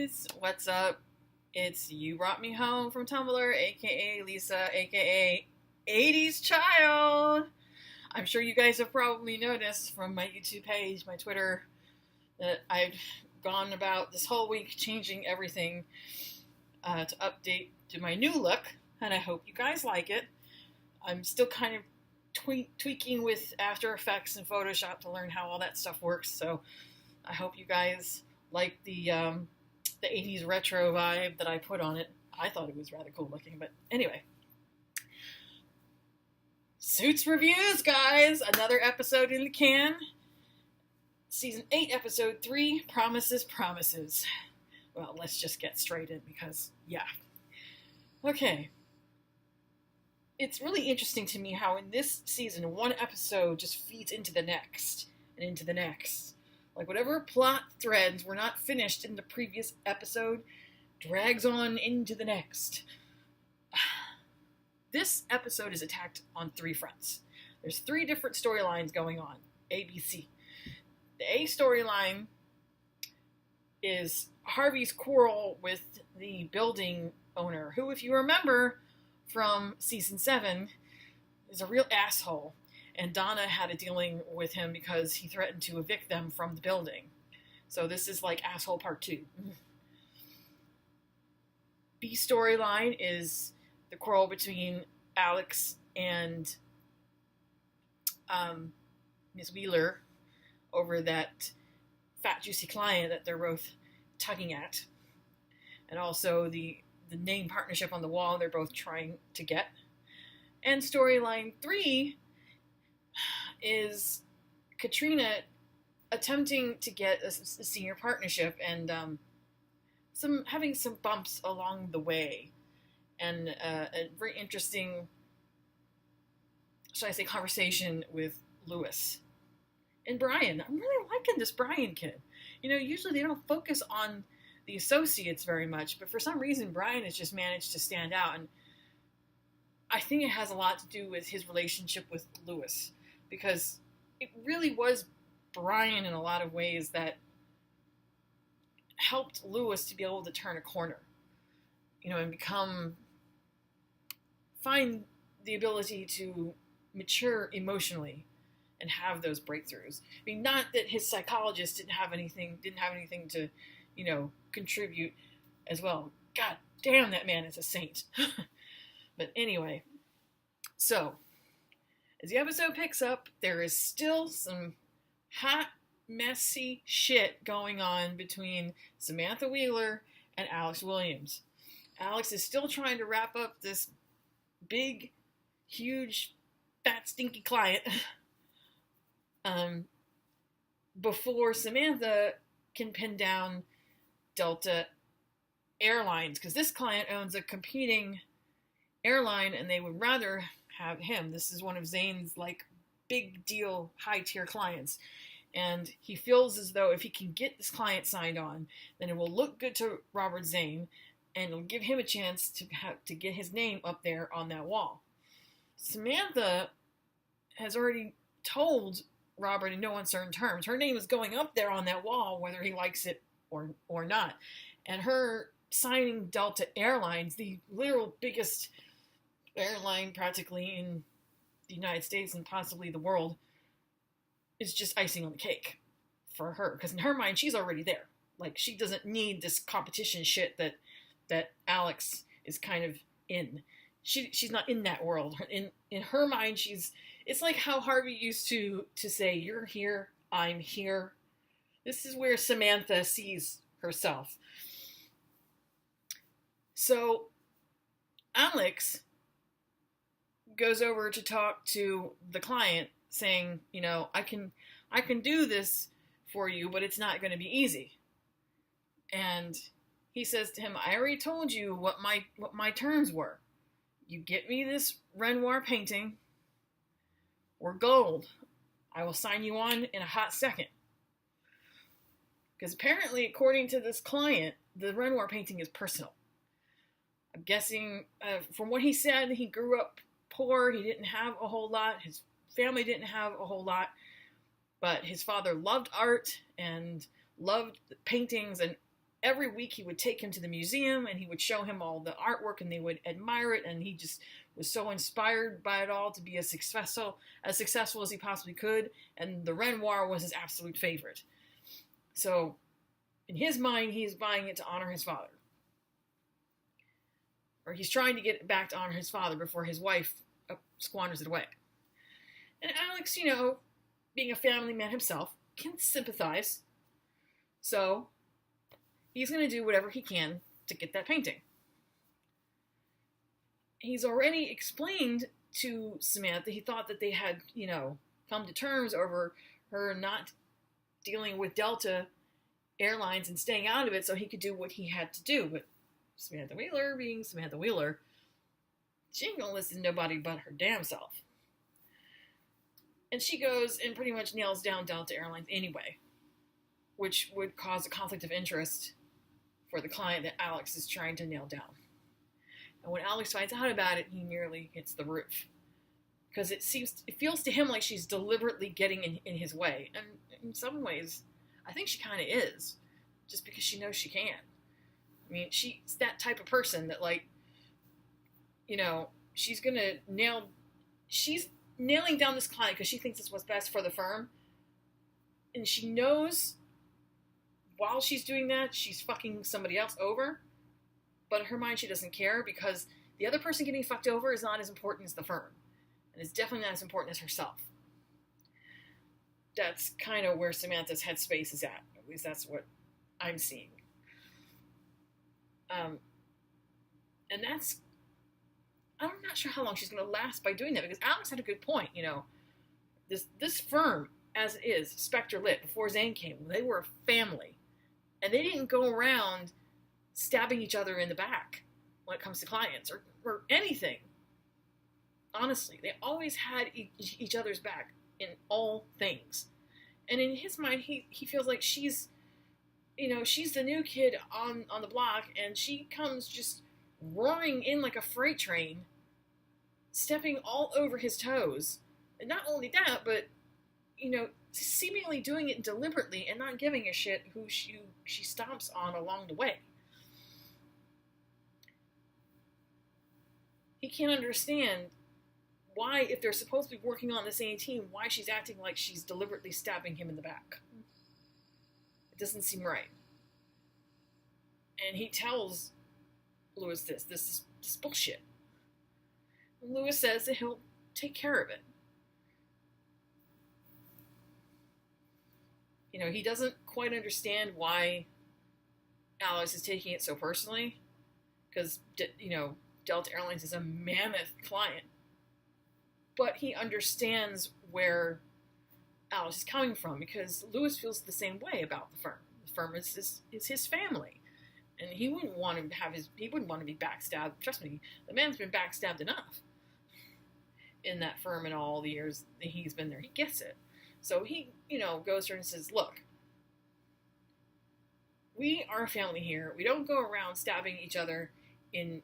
guys, what's up? It's You Brought Me Home from Tumblr, aka Lisa, aka 80s Child. I'm sure you guys have probably noticed from my YouTube page, my Twitter, that I've gone about this whole week changing everything to update to my new look, and I hope you guys like it. I'm still kind of tweaking with After Effects and Photoshop to learn how all that stuff works, so I hope you guys like the 80s retro vibe that I put on it. I thought it was rather cool looking, but anyway. Suits reviews, guys! Another episode in the can. Season 8, Episode 3, Promises, Promises. Well, let's just get straight in because, yeah. Okay. It's really interesting to me how in this season, one episode just feeds into the next, and into the next. Like, whatever plot threads were not finished in the previous episode drags on into the next. This episode is attacked on 3 fronts. There's 3 different storylines going on. A, B, C. The A storyline is Harvey's quarrel with the building owner, who, if you remember from season 7, is a real asshole. And Donna had a dealing with him because he threatened to evict them from the building. So this is like asshole part 2. B storyline is the quarrel between Alex and Ms. Wheeler over that fat, juicy client that they're both tugging at. And also the name partnership on the wall they're both trying to get. And storyline 3 is Katrina attempting to get a senior partnership and having some bumps along the way, and a very interesting, should I say, conversation with Lewis and Brian. I'm really liking this Brian kid. You know, usually they don't focus on the associates very much, but for some reason Brian has just managed to stand out, and I think it has a lot to do with his relationship with Lewis. Because it really was Brian in a lot of ways that helped Lewis to be able to turn a corner, you know, and find the ability to mature emotionally and have those breakthroughs. I mean, not that his psychologist didn't have anything to, you know, contribute as well. God damn, that man is a saint. But anyway, so as the episode picks up, there is still some hot, messy shit going on between Samantha Wheeler and Alex Williams. Alex is still trying to wrap up this big, huge, fat, stinky client before Samantha can pin down Delta Airlines, because this client owns a competing airline and they would rather have him. This is one of Zane's like big deal high tier clients, and he feels as though if he can get this client signed on, then it will look good to Robert Zane and it'll give him a chance to get his name up there on that wall. Samantha has already told Robert in no uncertain terms her name is going up there on that wall whether he likes it or not, and her signing Delta Airlines, the literal biggest airline practically in the United States and possibly the world, is just icing on the cake for her, because in her mind she's already there. Like, she doesn't need this competition shit that Alex is kind of in. She's not in that world. In her mind, it's like how Harvey used to say, "You're here, I'm here." This is where Samantha sees herself. So Alex goes over to talk to the client, saying, you know, I can do this for you, but it's not going to be easy. And he says to him, I already told you what my terms were. You get me this Renoir painting, or gold, I will sign you on in a hot second. Because apparently, according to this client, the Renoir painting is personal. I'm guessing, from what he said, he grew up poor, he didn't have a whole lot, his family didn't have a whole lot, but his father loved art and loved paintings, and every week he would take him to the museum and he would show him all the artwork and they would admire it, and he just was so inspired by it all to be as successful as he possibly could, and the Renoir was his absolute favorite. So in his mind, he's buying it to honor his father. Or he's trying to get it back to honor his father before his wife squanders it away. And Alex, being a family man himself, can sympathize. So he's going to do whatever he can to get that painting. He's already explained to Samantha, he thought that they had, come to terms over her not dealing with Delta Airlines and staying out of it so he could do what he had to do. But Samantha Wheeler, being Samantha Wheeler, she ain't gonna listen to nobody but her damn self. And she goes and pretty much nails down Delta Airlines anyway, which would cause a conflict of interest for the client that Alex is trying to nail down. And when Alex finds out about it, he nearly hits the roof. Because it feels to him like she's deliberately getting in his way. And in some ways, I think she kind of is. Just because she knows she can. I mean, she's that type of person that, she's nailing down this client because she thinks it's what's best for the firm. And she knows while she's doing that, she's fucking somebody else over. But in her mind, she doesn't care because the other person getting fucked over is not as important as the firm. And it's definitely not as important as herself. That's kind of where Samantha's headspace is at. At least that's what I'm seeing. And that's... I'm not sure how long she's going to last by doing that, because Alex had a good point, This firm, as it is, Spectre Lit, before Zane came, they were a family. And they didn't go around stabbing each other in the back when it comes to clients or anything. Honestly, they always had each other's back in all things. And in his mind, he feels like she's the new kid on the block, and she comes just roaring in like a freight train, stepping all over his toes. And not only that, but, seemingly doing it deliberately and not giving a shit who she stomps on along the way. He can't understand why, if they're supposed to be working on the same team, why she's acting like she's deliberately stabbing him in the back. It doesn't seem right. And he tells Lewis this is bullshit. And Lewis says that he'll take care of it. He doesn't quite understand why Alex is taking it so personally, because, Delta Airlines is a mammoth client. But he understands where Alex is coming from, because Lewis feels the same way about the firm. The firm is his family. And he wouldn't want to be backstabbed. Trust me, the man's been backstabbed enough in that firm in all the years that he's been there. He gets it. So he, goes to her and says, look, we are a family here. We don't go around stabbing each other in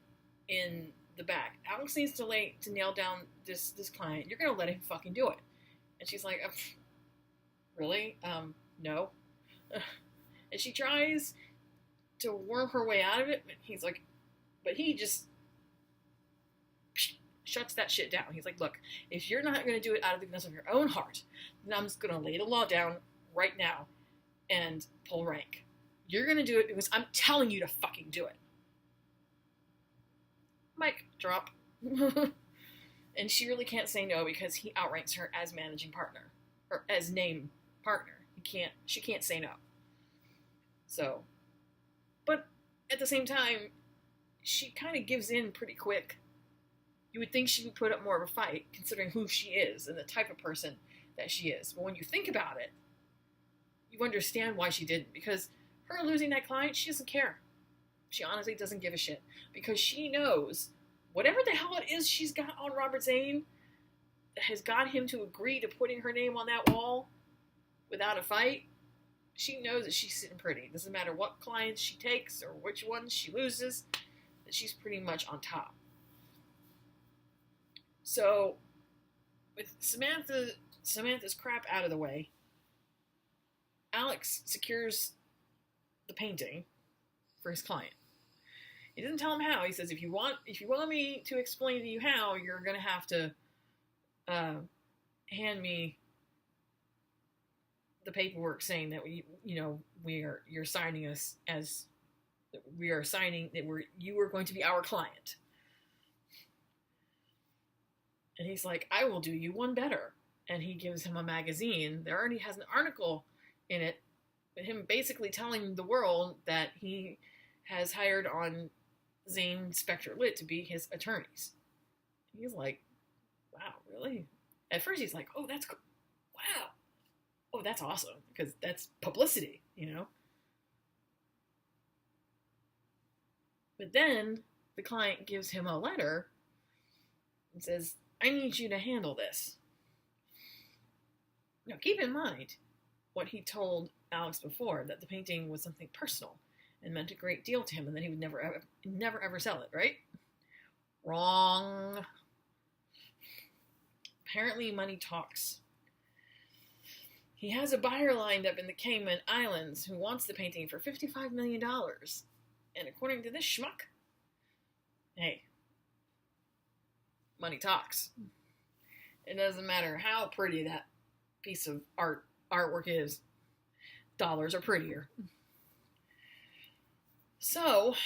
the back. Alex needs to nail down this client. You're going to let him fucking do it. And she's like, really? No. And she tries to worm her way out of it, but he just shuts that shit down. He's like, look, if you're not going to do it out of the goodness of your own heart, then I'm just going to lay the law down right now and pull rank. You're going to do it because I'm telling you to fucking do it. Mic drop. And she really can't say no because he outranks her as managing partner, or as name partner. She can't say no. So, but at the same time, she kind of gives in pretty quick. You would think she would put up more of a fight, considering who she is and the type of person that she is. But when you think about it, you understand why she didn't. Because her losing that client, she doesn't care. She honestly doesn't give a shit. Because she knows whatever the hell it is she's got on Robert Zane that has got him to agree to putting her name on that wall without a fight, she knows that she's sitting pretty. It doesn't matter what clients she takes or which ones she loses, that she's pretty much on top. So, with Samantha's crap out of the way, Alex secures the painting for his client. He doesn't tell him how. He says, if you want me to explain to you how, you're going to have to hand me the paperwork saying that you're signing us as we are signing that you are going to be our client. And he's like, I will do you one better. And he gives him a magazine. There already has an article in it with him basically telling the world that he has hired on Zane Spectre Lit to be his attorneys. He's like, wow, really? At first he's like, oh, that's cool. Wow. Oh, that's awesome, because that's publicity, But then the client gives him a letter and says, I need you to handle this. Now, keep in mind what he told Alex before, that the painting was something personal and meant a great deal to him, and that he would never ever sell it, right? Wrong. Apparently, money talks. He has a buyer lined up in the Cayman Islands who wants the painting for $55 million. And according to this schmuck, hey, money talks. It doesn't matter how pretty that piece of artwork is. Dollars are prettier. So,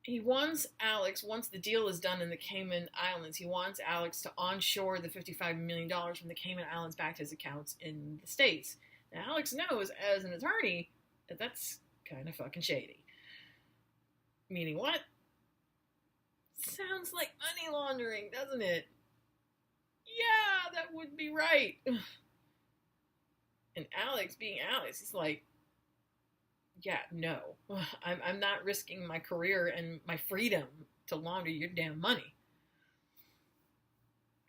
he wants Alex, once the deal is done in the Cayman Islands, he wants Alex to onshore the $55 million from the Cayman Islands back to his accounts in the States. Now, Alex knows, as an attorney, that that's kind of fucking shady. Meaning what? Sounds like money laundering, doesn't it? Yeah, that would be right. And Alex, being Alex, he's like, yeah, no. I'm not risking my career and my freedom to launder your damn money.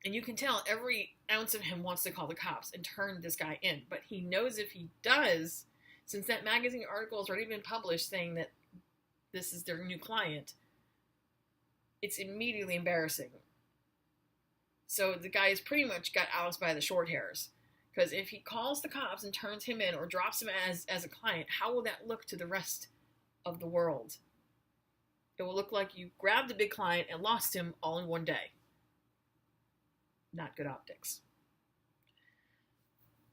And you can tell every ounce of him wants to call the cops and turn this guy in. But he knows if he does, since that magazine article has already been published saying that this is their new client, it's immediately embarrassing. So the guy's pretty much got Alex by the short hairs. Because if he calls the cops and turns him in or drops him as a client, how will that look to the rest of the world? It will look like you grabbed a big client and lost him all in one day. Not good optics.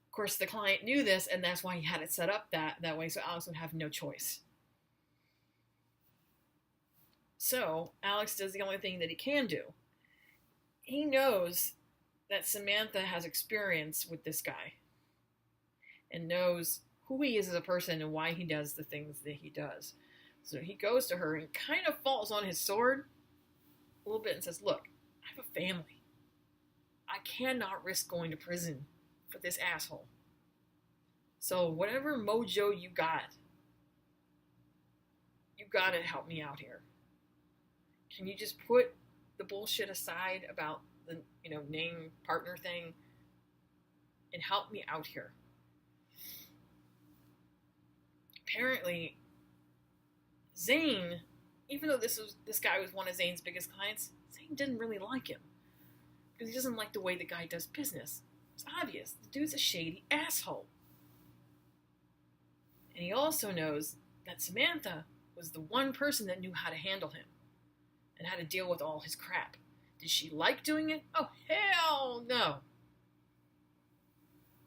Of course, the client knew this, and that's why he had it set up that way, so Alex would have no choice. So, Alex does the only thing that he can do. He knows that Samantha has experience with this guy and knows who he is as a person and why he does the things that he does. So he goes to her and kind of falls on his sword a little bit and says, look, I have a family. I cannot risk going to prison for this asshole. So whatever mojo you got to help me out here. Can you just put the bullshit aside about the name partner thing and help me out here? Apparently, Zane, even though this guy was one of Zane's biggest clients, Zane didn't really like him because he doesn't like the way the guy does business. It's obvious. The dude's a shady asshole. And he also knows that Samantha was the one person that knew how to handle him and how to deal with all his crap. Did she like doing it? Oh, hell no.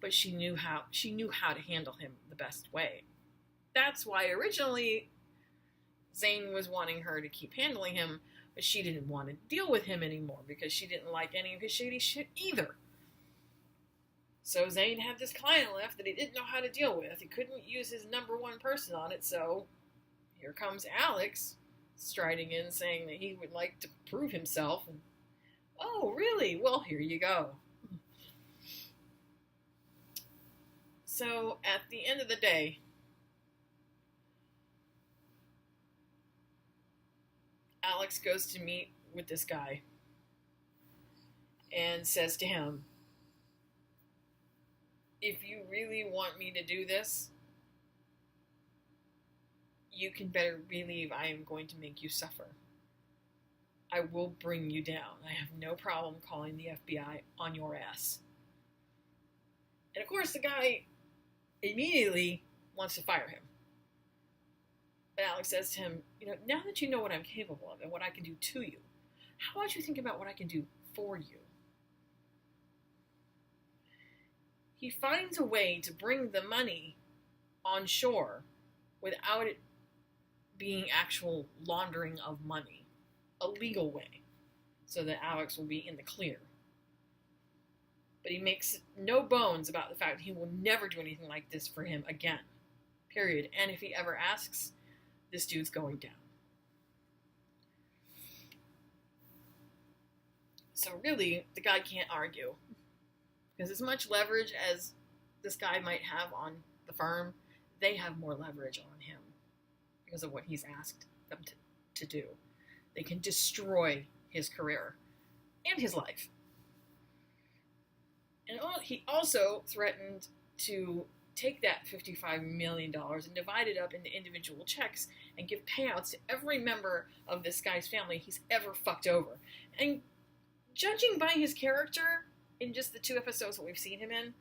But she knew how to handle him the best way. That's why originally Zane was wanting her to keep handling him, but she didn't want to deal with him anymore because she didn't like any of his shady shit either. So Zane had this client left that he didn't know how to deal with. He couldn't use his number one person on it, so here comes Alex striding in saying that he would like to prove himself. And, oh, really? Well, here you go. So at the end of the day, Alex goes to meet with this guy and says to him, if you really want me to do this, you can better believe I am going to make you suffer. I will bring you down. I have no problem calling the FBI on your ass. And of course the guy immediately wants to fire him. And Alex says to him, now that you know what I'm capable of and what I can do to you, how about you think about what I can do for you? He finds a way to bring the money on shore without it being actual laundering of money, a legal way, so that Alex will be in the clear. But he makes no bones about the fact he will never do anything like this for him again, period. And if he ever asks, this dude's going down. So really, the guy can't argue. Because as much leverage as this guy might have on the firm, they have more leverage on him because of what he's asked them to do. They can destroy his career and his life. And he also threatened to take that $55 million and divide it up into individual checks and give payouts to every member of this guy's family he's ever fucked over. And judging by his character in just the 2 episodes that we've seen him in,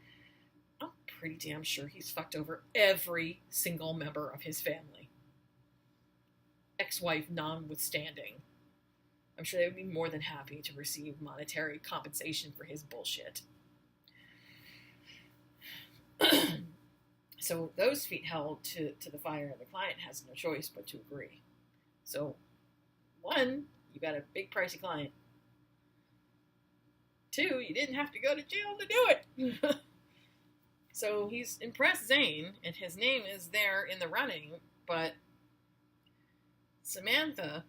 I'm pretty damn sure he's fucked over every single member of his family. Ex-wife notwithstanding. I'm sure they would be more than happy to receive monetary compensation for his bullshit. So those feet held to the fire, and the client has no choice but to agree. So, 1, you got a big pricey client. 2, you didn't have to go to jail to do it. So he's impressed Zane, and his name is there in the running, but Samantha,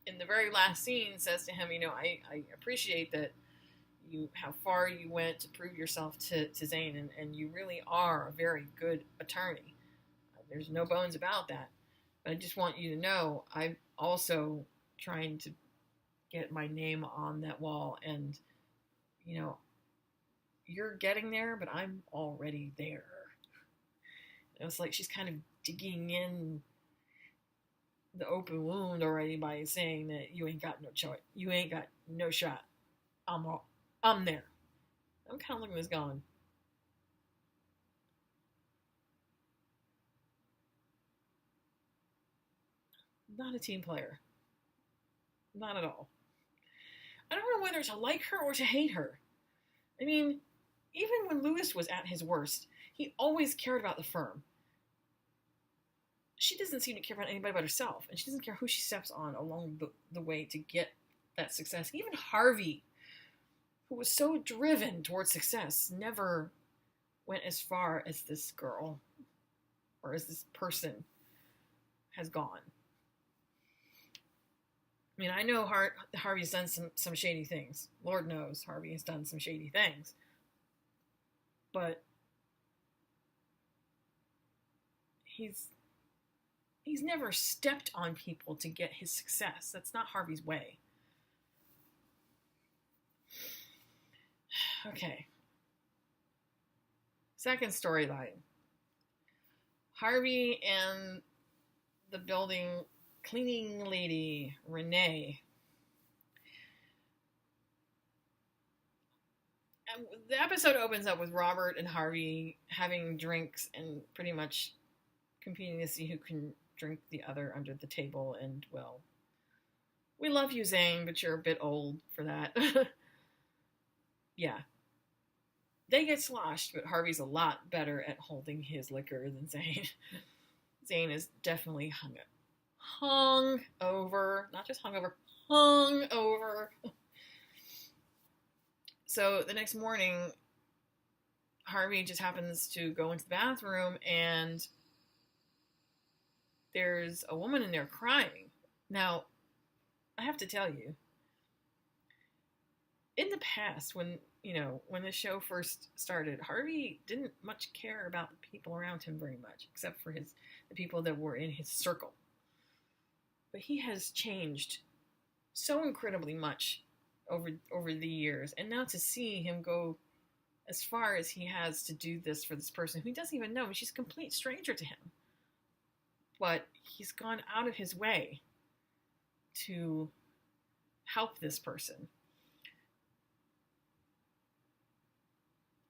in the very last scene, says to him, I appreciate that how far you went to prove yourself to Zane, and you really are a very good attorney. There's no bones about that. But I just want you to know, I'm also trying to get my name on that wall, and, you're getting there, but I'm already there. It's like she's kind of digging in the open wound already by saying that you ain't got no choice. You ain't got no shot. I'm there. I'm kind of looking at this going, not a team player. Not at all. I don't know whether to like her or to hate her. I mean, even when Lewis was at his worst, he always cared about the firm. She doesn't seem to care about anybody but herself, and she doesn't care who she steps on along the way to get that success. Even Harvey, who was so driven towards success, never went as far as this girl, or as this person has gone. I mean, I know Harvey's done some shady things. Lord knows Harvey has done some shady things. But he's never stepped on people to get his success. That's not Harvey's way. Okay. Second storyline. Harvey and the building cleaning lady, Renee. And the episode opens up with Robert and Harvey having drinks and pretty much competing to see who can drink the other under the table. And, well, we love you, Zane, but you're a bit old for that. Yeah. They get sloshed, but Harvey's a lot better at holding his liquor than Zane. Zane is definitely hung over. Not just hungover, hung over. So the next morning, Harvey just happens to go into the bathroom, and there's a woman in there crying. Now, I have to tell you, in the past, when the show first started, Harvey didn't much care about the people around him very much, except for the people that were in his circle. But he has changed so incredibly much over the years, and now to see him go as far as he has to do this for this person who he doesn't even know, she's a complete stranger to him, but he's gone out of his way to help this person.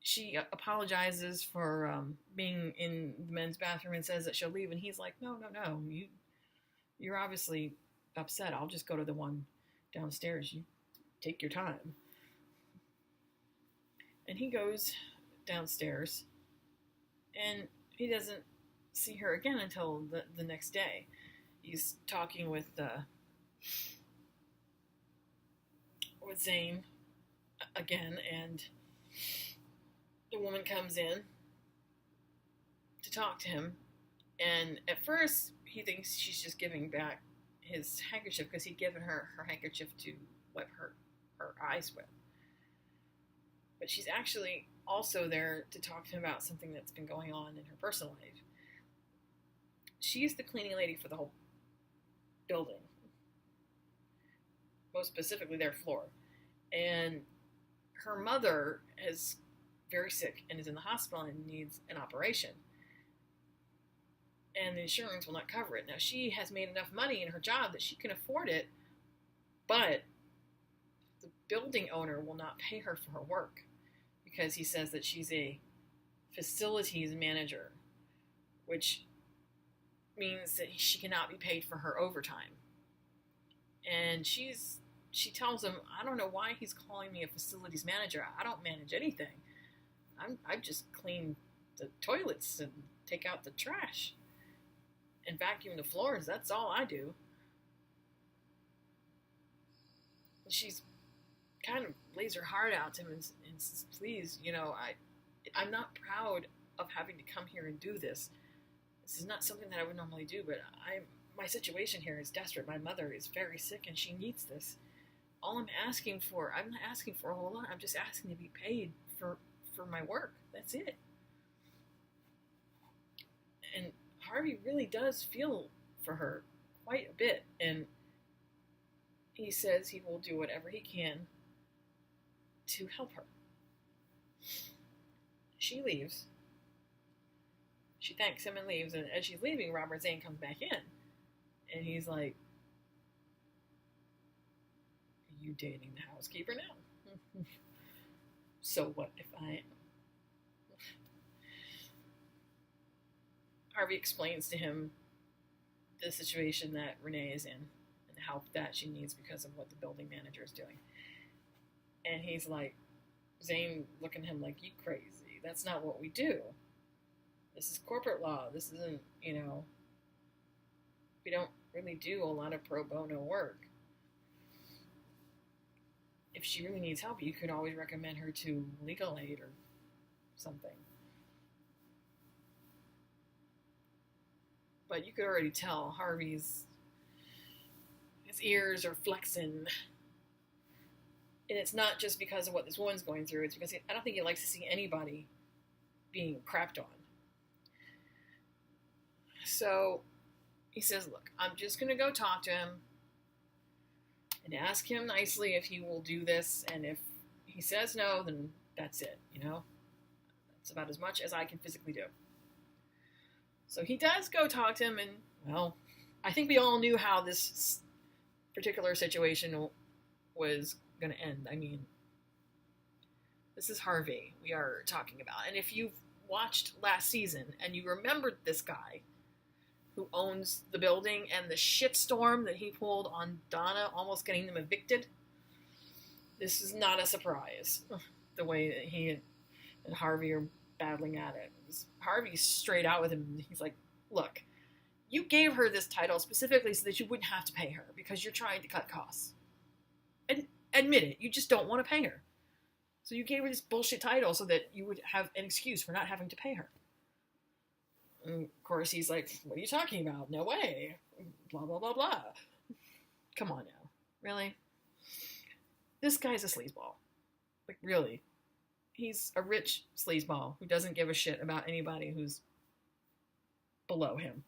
She apologizes for being in the men's bathroom and says that she'll leave, and he's like, no, You're obviously upset. I'll just go to the one downstairs. You take your time. And he goes downstairs, and he doesn't see her again until the next day. He's talking with Zane again, and the woman comes in to talk to him, and at first he thinks she's just giving back his handkerchief because he'd given her handkerchief to wipe her eyes with. But she's actually also there to talk to him about something that's been going on in her personal life. She's the cleaning lady for the whole building, most specifically their floor. And her mother is very sick and is in the hospital and needs an operation. And the insurance will not cover it. Now, she has made enough money in her job that she can afford it, but the building owner will not pay her for her work because he says that she's a facilities manager, which means that she cannot be paid for her overtime. And she tells him, I don't know why he's calling me a facilities manager. I don't manage anything. I just clean the toilets and take out the trash and vacuum the floors. That's all I do. And she's kind of lays her heart out to him and says, please, I'm not proud of having to come here and do this. This is not something that I would normally do, but my situation here is desperate. My mother is very sick and she needs this. All I'm asking for, I'm not asking for a whole lot. I'm just asking to be paid for my work. That's it. And Harvey really does feel for her quite a bit. And he says he will do whatever he can to help her. She leaves. She thanks him and leaves. And as she's leaving, Robert Zane comes back in. And he's like, are you dating the housekeeper now? So what if I am? Harvey explains to him the situation that Renee is in and the help that she needs because of what the building manager is doing. And he's like, Zane looking at him like, you crazy. That's not what we do. This is corporate law. This isn't, we don't really do a lot of pro bono work. If she really needs help, you could always recommend her to legal aid or something. But you could already tell his ears are flexing. And it's not just because of what this woman's going through. It's because I don't think he likes to see anybody being crapped on. So he says, look, I'm just going to go talk to him and ask him nicely if he will do this. And if he says no, then that's it, That's about as much as I can physically do. So he does go talk to him, and, well, I think we all knew how this particular situation was going to end. I mean, this is Harvey we are talking about. And if you've watched last season and you remembered this guy who owns the building and the shitstorm that he pulled on Donna, almost getting them evicted, this is not a surprise, the way that he and Harvey are battling at it. Harvey's straight out with him. He's like, look, you gave her this title specifically so that you wouldn't have to pay her because you're trying to cut costs. And admit it, you just don't want to pay her. So you gave her this bullshit title so that you would have an excuse for not having to pay her. And of course, he's like, what are you talking about? No way. Blah, blah, blah, blah. Come on now. Really? This guy's a sleazeball. Like, really. He's a rich sleazeball who doesn't give a shit about anybody who's below him.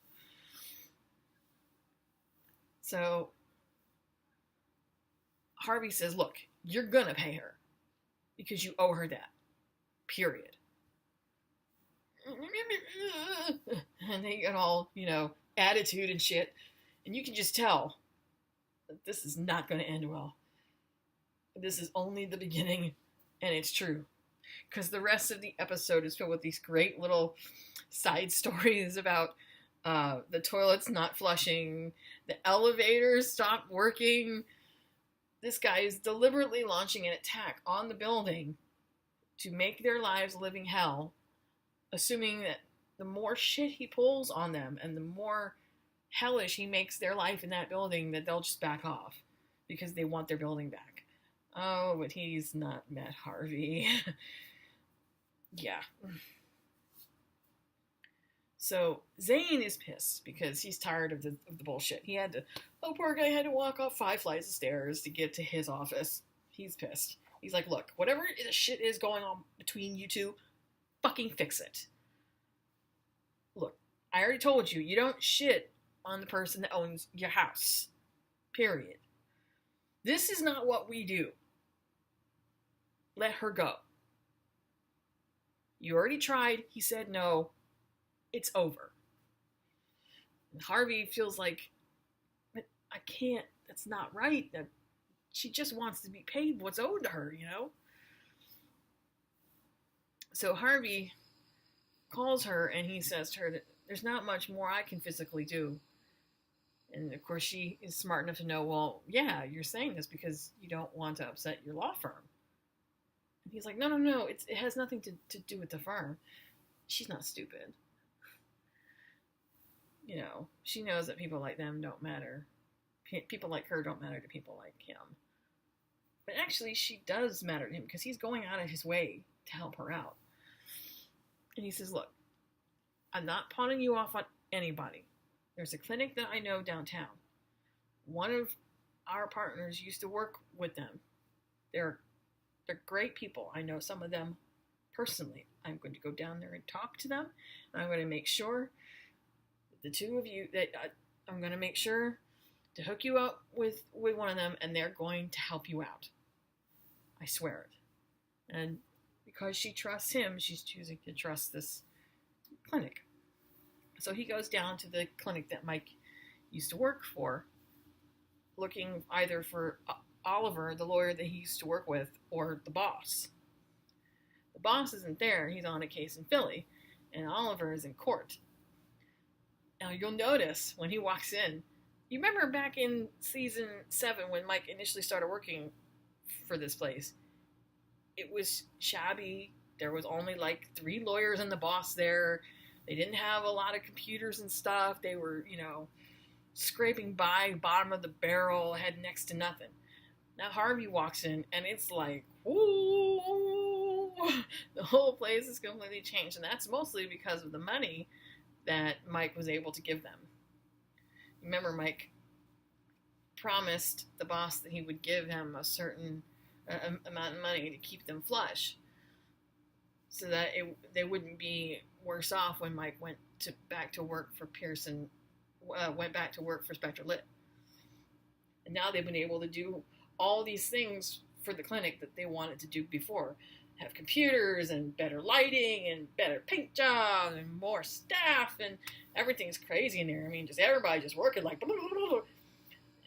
So Harvey says, look, you're gonna pay her because you owe her that. Period. And they get all, attitude and shit. And you can just tell that this is not going to end well. This is only the beginning, and it's true. Because the rest of the episode is filled with these great little side stories about The toilet's not flushing. The elevators stopped working. This guy is deliberately launching an attack on the building to make their lives a living hell, assuming that the more shit he pulls on them and the more hellish he makes their life in that building, that they'll just back off because they want their building back. Oh, but he's not met Harvey. Yeah. So Zane is pissed because he's tired of the bullshit. Poor guy had to walk up 5 flights of stairs to get to his office. He's pissed. He's like, look, whatever the shit is going on between you two, fucking fix it. Look, I already told you, you don't shit on the person that owns your house. Period. This is not what we do. Let her go. You already tried. He said no. It's over. And Harvey feels like, but I can't. That's not right. That she just wants to be paid what's owed to her, you know? So Harvey calls her and he says to her that there's not much more I can physically do. And of course she is smart enough to know, well, yeah, you're saying this because you don't want to upset your law firm. And he's like, no, it has nothing to do with the firm. She's not stupid. You know, she knows that people like them don't matter. People like her don't matter to people like him. But actually, she does matter to him because he's going out of his way to help her out. And he says, look, I'm not pawning you off on anybody. There's a clinic that I know downtown. One of our partners used to work with them. They're great people. I know some of them personally. I'm going to go down there and talk to them. And I'm going to make sure the two of you, that I'm going to make sure to hook you up with one of them, and they're going to help you out. I swear it. And because she trusts him, she's choosing to trust this clinic. So he goes down to the clinic that Mike used to work for, looking either for Oliver, the lawyer that he used to work with, or the boss. The boss isn't there. He's on a case in Philly, and Oliver is in court. Now, you'll notice when he walks in, you remember back in season 7 when Mike initially started working for this place, it was shabby. There was only like 3 lawyers and the boss there. They didn't have a lot of computers and stuff. They were, scraping by, bottom of the barrel, had next to nothing. Now Harvey walks in and it's like, ooh, the whole place is completely changed. And that's mostly because of the money that Mike was able to give them. Remember, Mike promised the boss that he would give him a certain amount of money to keep them flush, so that they wouldn't be worse off when Mike went back to work for Pearson, went back to work for Spectre Lit. And now they've been able to do all these things for the clinic that they wanted to do before. Have computers and better lighting and better paint jobs and more staff, and everything's crazy in there. I mean, just everybody just working like blah, blah, blah, blah.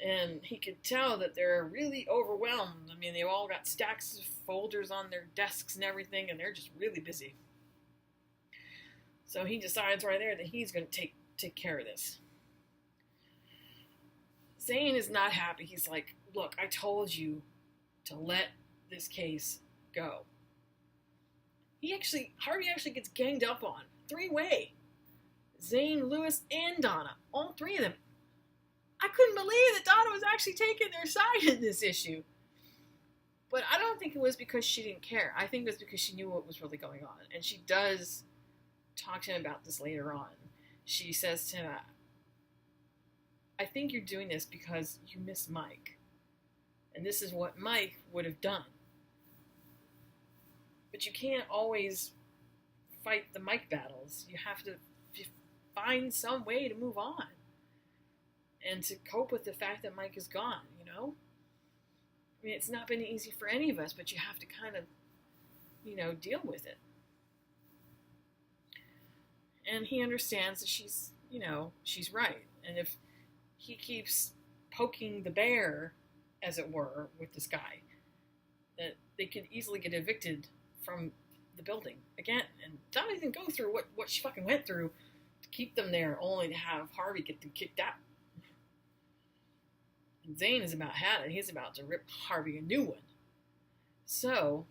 And he could tell that they're really overwhelmed. I mean, they've all got stacks of folders on their desks and everything, and they're just really busy. So he decides right there that he's going to take care of this. Zane is not happy. He's like, look, I told you to let this case go. Harvey actually gets ganged up on. 3-way. Zane, Lewis, and Donna. All 3 of them. I couldn't believe that Donna was actually taking their side in this issue. But I don't think it was because she didn't care. I think it was because she knew what was really going on. And she does talk to him about this later on. She says to him, I think you're doing this because you miss Mike. And this is what Mike would have done. But you can't always fight the Mike battles. You have to find some way to move on. And to cope with the fact that Mike is gone, I mean, it's not been easy for any of us, but you have to kind of, deal with it. And he understands that she's right. And if he keeps poking the bear, as it were, with this guy, that they could easily get evicted from the building again. And Donna didn't go through what she fucking went through to keep them there only to have Harvey get them kicked out. And Zane is about had it. He's about to rip Harvey a new one. So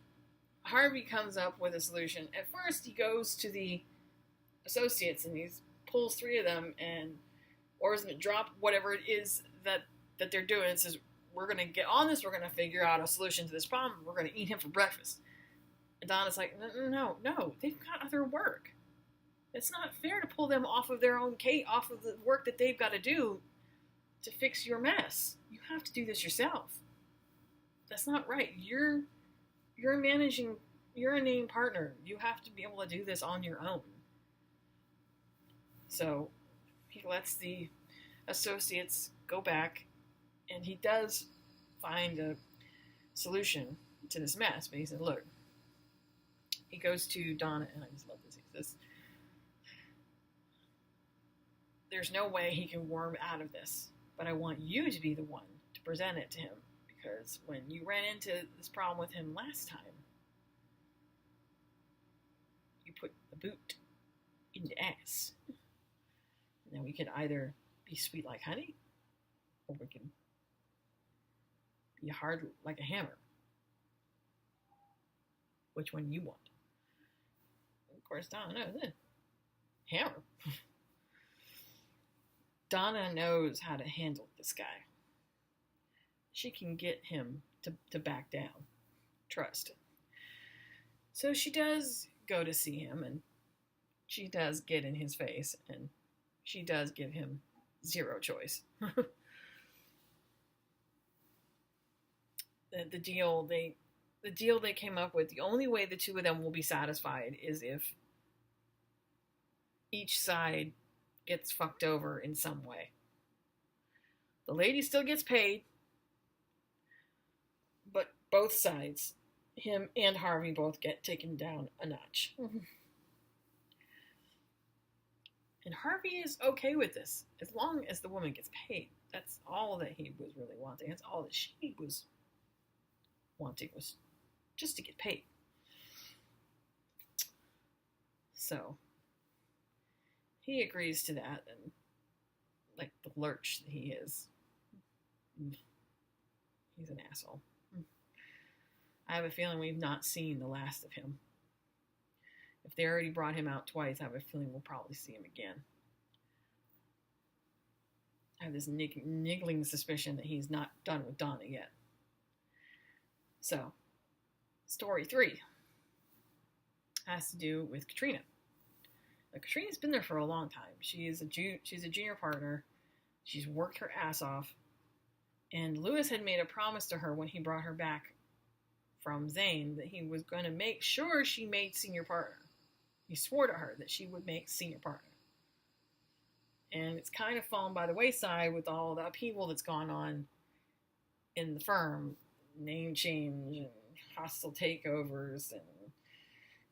Harvey comes up with a solution. At first, he goes to the associates and he pulls 3 of them and orders them to drop whatever it is that they're doing and says, we're going to get on this. We're going to figure out a solution to this problem. We're going to eat him for breakfast. And Donna's like, no. They've got other work. It's not fair to pull them off of their own off of the work that they've got to do to fix your mess. You have to do this yourself. That's not right. You're managing, you're a named partner. You have to be able to do this on your own. So he lets the associates go back, and he does find a solution to this mess. But he said, look, he goes to Donna, and I just love this. He says, there's no way he can worm out of this, but I want you to be the one to present it to him, because when you ran into this problem with him last time, you put the boot in the ass. And then we can either be sweet like honey, or we can be hard like a hammer. Which one you want? Of course, Donna knows it. Hammer. Donna knows how to handle this guy. She can get him to back down. Trust. So she does go to see him, and she does get in his face, and she does give him zero choice. The deal they came up with, the only way the 2 of them will be satisfied is if each side gets fucked over in some way. The lady still gets paid, but both sides, him and Harvey, both get taken down a notch. And Harvey is okay with this, as long as the woman gets paid. That's all that he was really wanting. That's all that she was wanting, was just to get paid. So he agrees to that, and like the lurch that he is, he's an asshole. I have a feeling we've not seen the last of him. If they already brought him out twice, I have a feeling we'll probably see him again. I have this niggling suspicion that he's not done with Donna yet. So, story 3 has to do with Katrina. Now, Katrina's been there for a long time. She's a junior partner. She's worked her ass off. And Lewis had made a promise to her when he brought her back from Zane that he was going to make sure she made senior partner. He swore to her that she would make senior partner. And it's kind of fallen by the wayside with all the upheaval that's gone on in the firm. Name change and hostile takeovers and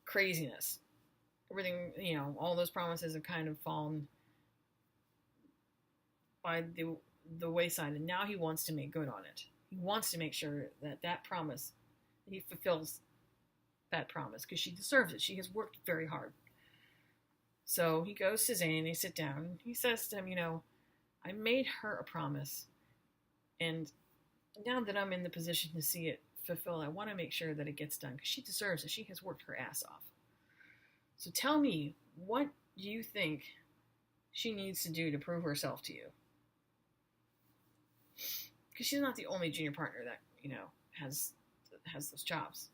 craziness. Everything, all those promises have kind of fallen by the wayside, and now he wants to make good on it. He wants to make sure that promise, he fulfills that promise, because she deserves it. She has worked very hard. So he goes to Zane, they sit down, he says to him, I made her a promise, and now that I'm in the position to see it fulfilled, I want to make sure that it gets done, because she deserves it. She has worked her ass off. So tell me, what do you think she needs to do to prove herself to you? Because she's not the only junior partner that, has those jobs.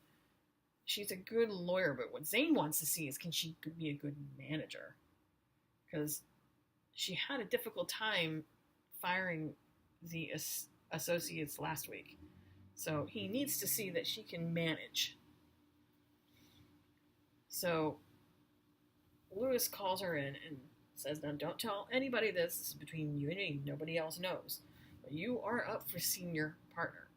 She's a good lawyer, but what Zane wants to see is, can she be a good manager? Because she had a difficult time firing the associates last week. So he needs to see that she can manage. So Lewis calls her in and says, now don't tell anybody this. This is between you and me. Nobody else knows. But you are up for senior partner.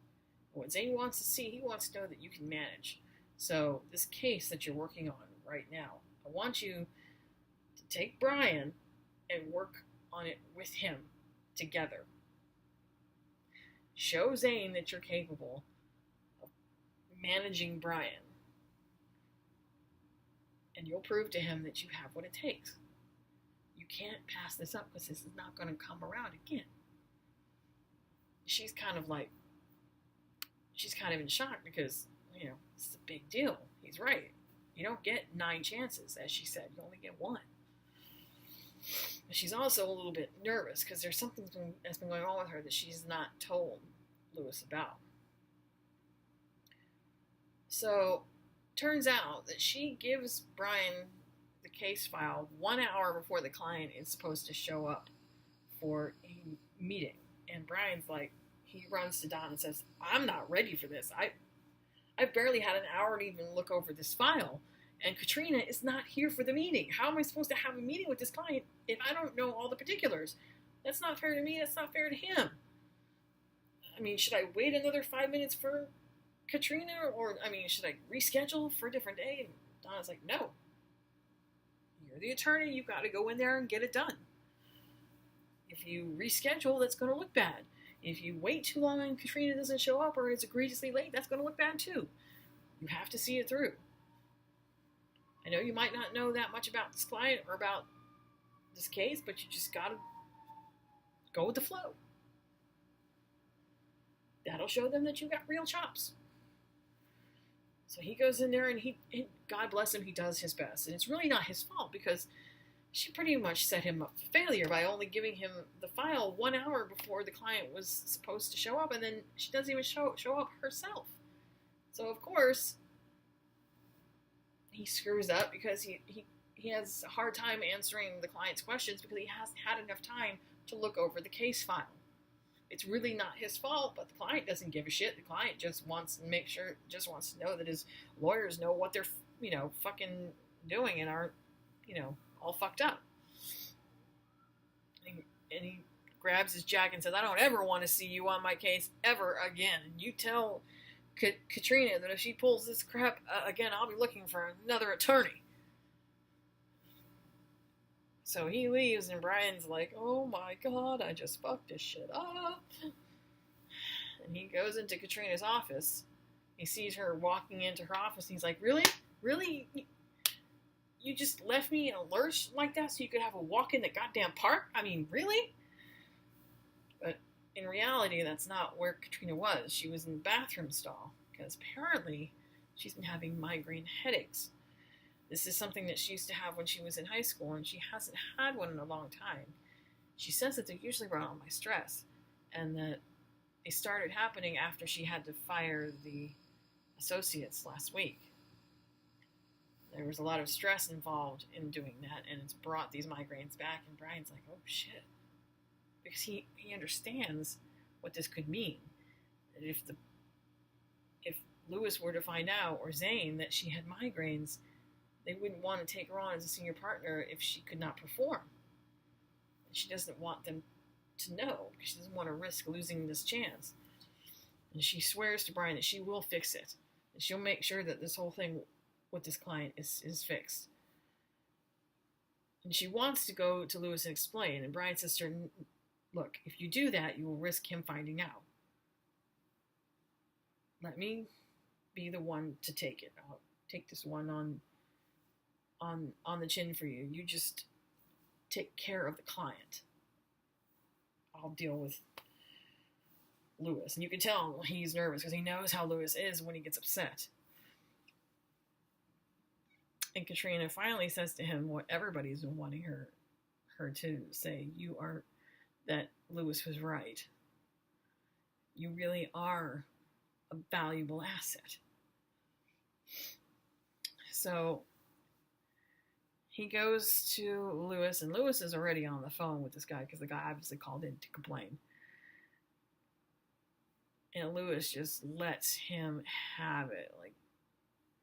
What Zane wants to see, he wants to know that you can manage. So this case that you're working on right now, I want you to take Brian and work on it with him together. Show Zane that you're capable of managing Brian. And you'll prove to him that you have what it takes. You can't pass this up because this is not going to come around again. She's kind of in shock because, it's a big deal. He's right. You don't get 9 chances, as she said. You only get 1. But she's also a little bit nervous because there's something that's been going on with her that she's not told Lewis about. So, turns out that she gives Brian the case file 1 hour before the client is supposed to show up for a meeting. And Brian's like, he runs to Don and says, I'm not ready for this. I've barely had an hour to even look over this file. And Katrina is not here for the meeting. How am I supposed to have a meeting with this client if I don't know all the particulars? That's not fair to me. That's not fair to him. I mean, should I wait another 5 minutes for Katrina? Or, should I reschedule for a different day? And Donna's like, no. You're the attorney. You've got to go in there and get it done. If you reschedule, that's going to look bad. If you wait too long and Katrina doesn't show up or it's egregiously late, that's going to look bad too. You have to see it through. I know you might not know that much about this client or about this case, but you just got to go with the flow. That'll show them that you got real chops. So he goes in there and God bless him, he does his best. And it's really not his fault because she pretty much set him up for failure by only giving him the file 1 hour before the client was supposed to show up, and then she doesn't even show up herself. So, of course, he screws up because he has a hard time answering the client's questions because he hasn't had enough time to look over the case file. It's really not his fault, but the client doesn't give a shit. The client just wants to know that his lawyers know what they're, fucking doing and aren't, all fucked up. And he grabs his jacket and says, I don't ever want to see you on my case ever again. And you tell Katrina that if she pulls this crap again, I'll be looking for another attorney. So he leaves, and Brian's like, oh my God, I just fucked this shit up. And he goes into Katrina's office. He sees her walking into her office, and he's like, really? Really? You just left me in a lurch like that so you could have a walk in the goddamn park? Really? But in reality, that's not where Katrina was. She was in the bathroom stall, because apparently she's been having migraine headaches. This is something that she used to have when she was in high school, and she hasn't had one in a long time. She says that they're usually brought on by stress, and that they started happening after she had to fire the associates last week. There was a lot of stress involved in doing that, and it's brought these migraines back, and Brian's like, oh shit. Because he understands what this could mean. That if Lewis were to find out, or Zane, that she had migraines, they wouldn't want to take her on as a senior partner if she could not perform. And she doesn't want them to know, because she doesn't want to risk losing this chance. And she swears to Brian that she will fix it. And she'll make sure that this whole thing with this client is fixed. And she wants to go to Lewis and explain. And Brian says to her, look, if you do that, you will risk him finding out. Let me be the one to take it. I'll take this one on the chin for you. You just take care of the client. I'll deal with Lewis. And you can tell he's nervous because he knows how Lewis is when he gets upset. And Katrina finally says to him what everybody's been wanting her to say. That Lewis was right. You really are a valuable asset. So he goes to Lewis, and Lewis is already on the phone with this guy because the guy obviously called in to complain. And Lewis just lets him have it, like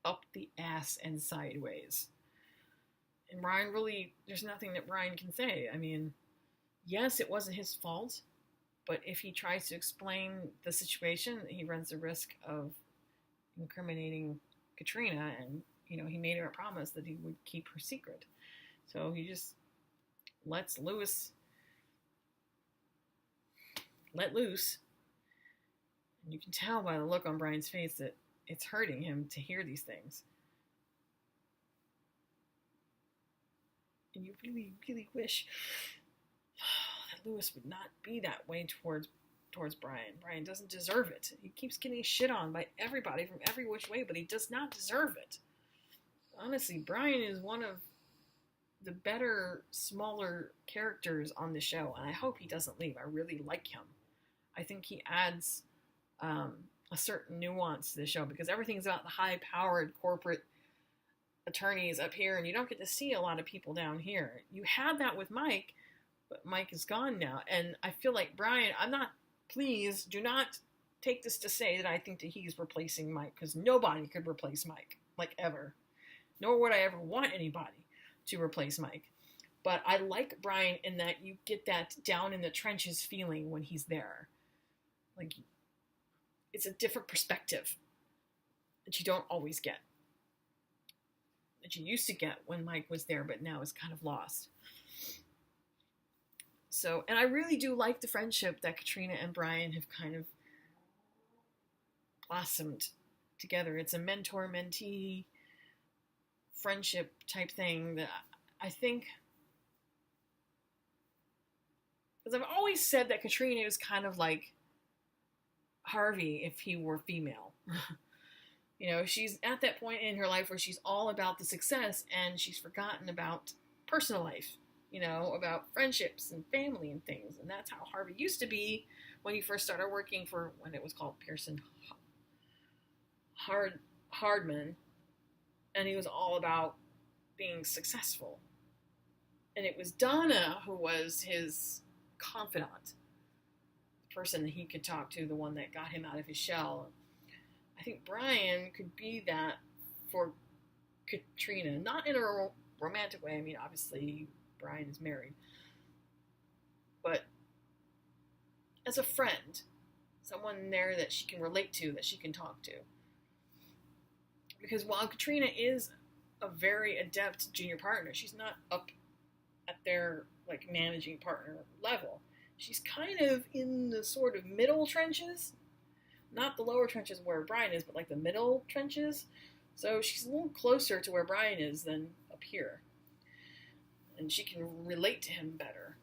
up the ass and sideways. And Brian really, there's nothing that Brian can say. Yes, it wasn't his fault, but if he tries to explain the situation, he runs the risk of incriminating Katrina, and he made her a promise that he would keep her secret. So he just lets Lewis let loose. And you can tell by the look on Brian's face that it's hurting him to hear these things. And you really, really wish that Lewis would not be that way towards Brian. Brian doesn't deserve it. He keeps getting shit on by everybody from every which way, but he does not deserve it. Honestly, Brian is one of the better, smaller characters on the show, and I hope he doesn't leave. I really like him. I think he adds a certain nuance to the show, because everything's about the high-powered corporate attorneys up here, and you don't get to see a lot of people down here. You had that with Mike, but Mike is gone now, and I feel like Brian, please do not take this to say that I think that he's replacing Mike, because nobody could replace Mike, like ever. Nor would I ever want anybody to replace Mike. But I like Brian in that you get that down in the trenches feeling when he's there. Like, it's a different perspective that you don't always get. That you used to get when Mike was there, but now is kind of lost. So, and I really do like the friendship that Katrina and Brian have kind of blossomed together. It's a mentor-mentee friendship type thing that I think, because I've always said that Katrina is kind of like Harvey if he were female. You know, she's at that point in her life where she's all about the success and she's forgotten about personal life, you know, about friendships and family and things. And that's how Harvey used to be when he first started working for, when it was called Pearson Hardman. And he was all about being successful. And it was Donna who was his confidant, the person that he could talk to, the one that got him out of his shell. I think Brian could be that for Katrina, not in a romantic way. I mean, obviously, Brian is married. But as a friend, someone there that she can relate to, that she can talk to. Because while Katrina is a very adept junior partner, she's not up at their like managing partner level. She's kind of in the sort of middle trenches, not the lower trenches where Brian is, but like the middle trenches. So she's a little closer to where Brian is than up here, and she can relate to him better.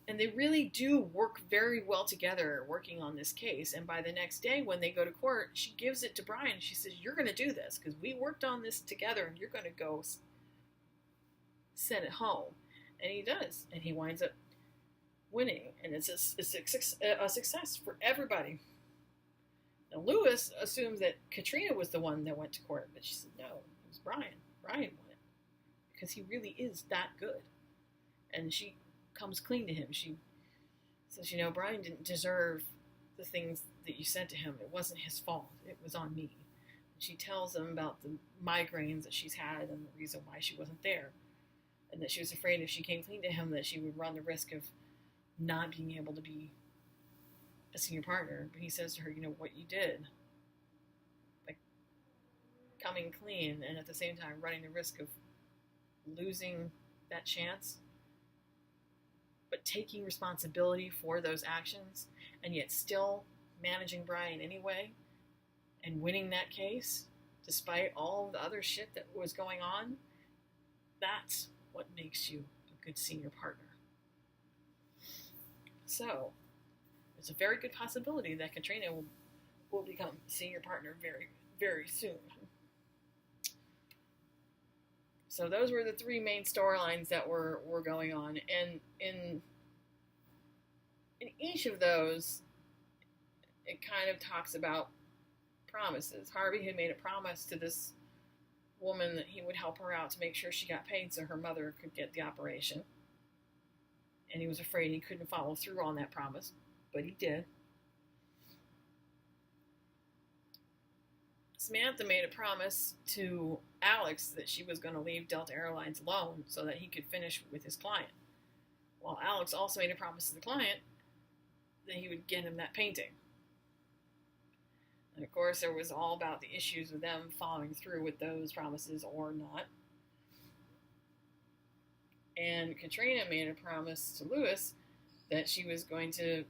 And they really do work very well together working on this case. And by the next day when they go to court, she gives it to Brian. She says, you're going to do this because we worked on this together and you're going to go send it home. And he does. And he winds up winning. And it's a success for everybody. Now, Lewis assumes that Katrina was the one that went to court. But she said, no, it was Brian. Brian won it. Because he really is that good. And she comes clean to him. She says, you know, Brian didn't deserve the things that you said to him. It wasn't his fault. It was on me. She tells him about the migraines that she's had and the reason why she wasn't there. And that she was afraid if she came clean to him that she would run the risk of not being able to be a senior partner. But he says to her, you know, what you did, like coming clean and at the same time running the risk of losing that chance, but taking responsibility for those actions and yet still managing Brian anyway and winning that case despite all the other shit that was going on, that's what makes you a good senior partner. So, it's a very good possibility that Katrina will become senior partner very, very soon. So those were the three main storylines that were going on. And in each of those, it kind of talks about promises. Harvey had made a promise to this woman that he would help her out to make sure she got paid so her mother could get the operation. And he was afraid he couldn't follow through on that promise, but he did. Samantha made a promise to Alex that she was going to leave Delta Airlines alone so that he could finish with his client. While Alex also made a promise to the client that he would get him that painting. And of course, there was all about the issues with them following through with those promises or not. And Katrina made a promise to Lewis that she was going to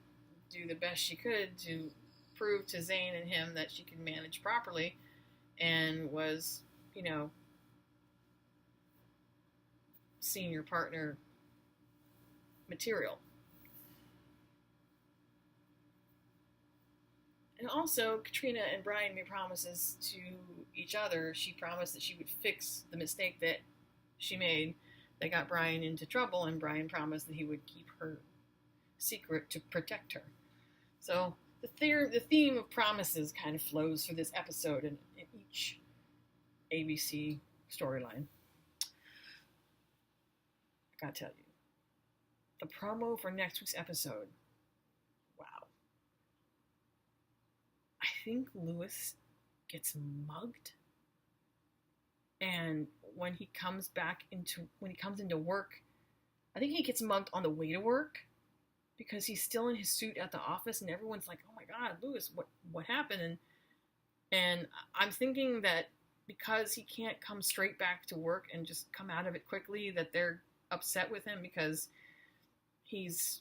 do the best she could to prove to Zane and him that she could manage properly, and was, you know, senior partner material. And also, Katrina and Brian made promises to each other. She promised that she would fix the mistake that she made that got Brian into trouble, and Brian promised that he would keep her secret to protect her. So the theme of promises kind of flows through this episode in each ABC storyline. I gotta tell you, the promo for next week's episode, wow. I think Lewis gets mugged, and when he comes into work, I think he gets mugged on the way to work, because he's still in his suit at the office, and everyone's like, "Oh my God, Lewis, what happened?" And I'm thinking that because he can't come straight back to work and just come out of it quickly, that they're upset with him because he's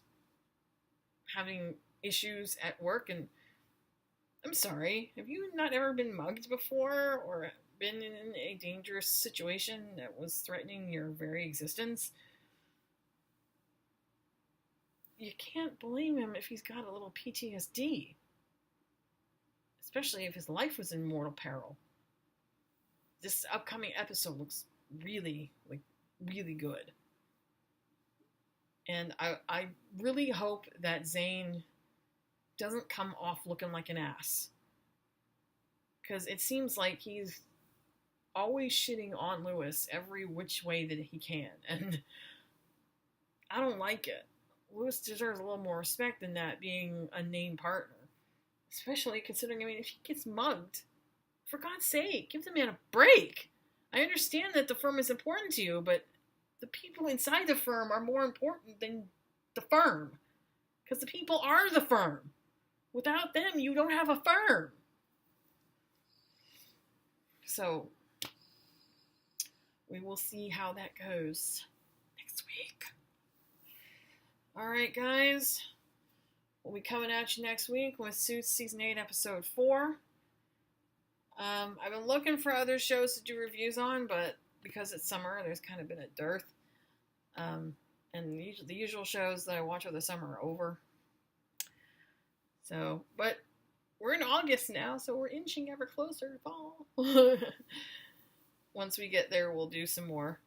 having issues at work. And I'm sorry, have you not ever been mugged before, or been in a dangerous situation that was threatening your very existence? You can't blame him if he's got a little PTSD, especially if his life was in mortal peril. This upcoming episode looks really good. And I really hope that Zane doesn't come off looking like an ass, because it seems like he's always shitting on Lewis every which way that he can, and I don't like it. Lewis deserves a little more respect than that, being a named partner. Especially considering, if he gets mugged, for God's sake, give the man a break. I understand that the firm is important to you, but the people inside the firm are more important than the firm. Because the people are the firm. Without them, you don't have a firm. So, we will see how that goes next week. Alright, guys. We'll be coming at you next week with Suits Season 8, Episode 4. I've been looking for other shows to do reviews on, but because it's summer, there's kind of been a dearth. And the usual shows that I watch over the summer are over. So, but we're in August now, so we're inching ever closer to fall. Once we get there, we'll do some more.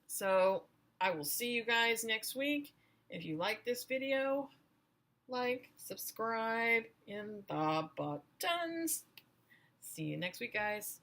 So, I will see you guys next week. If you like this video, like, subscribe in the buttons. See you next week, guys.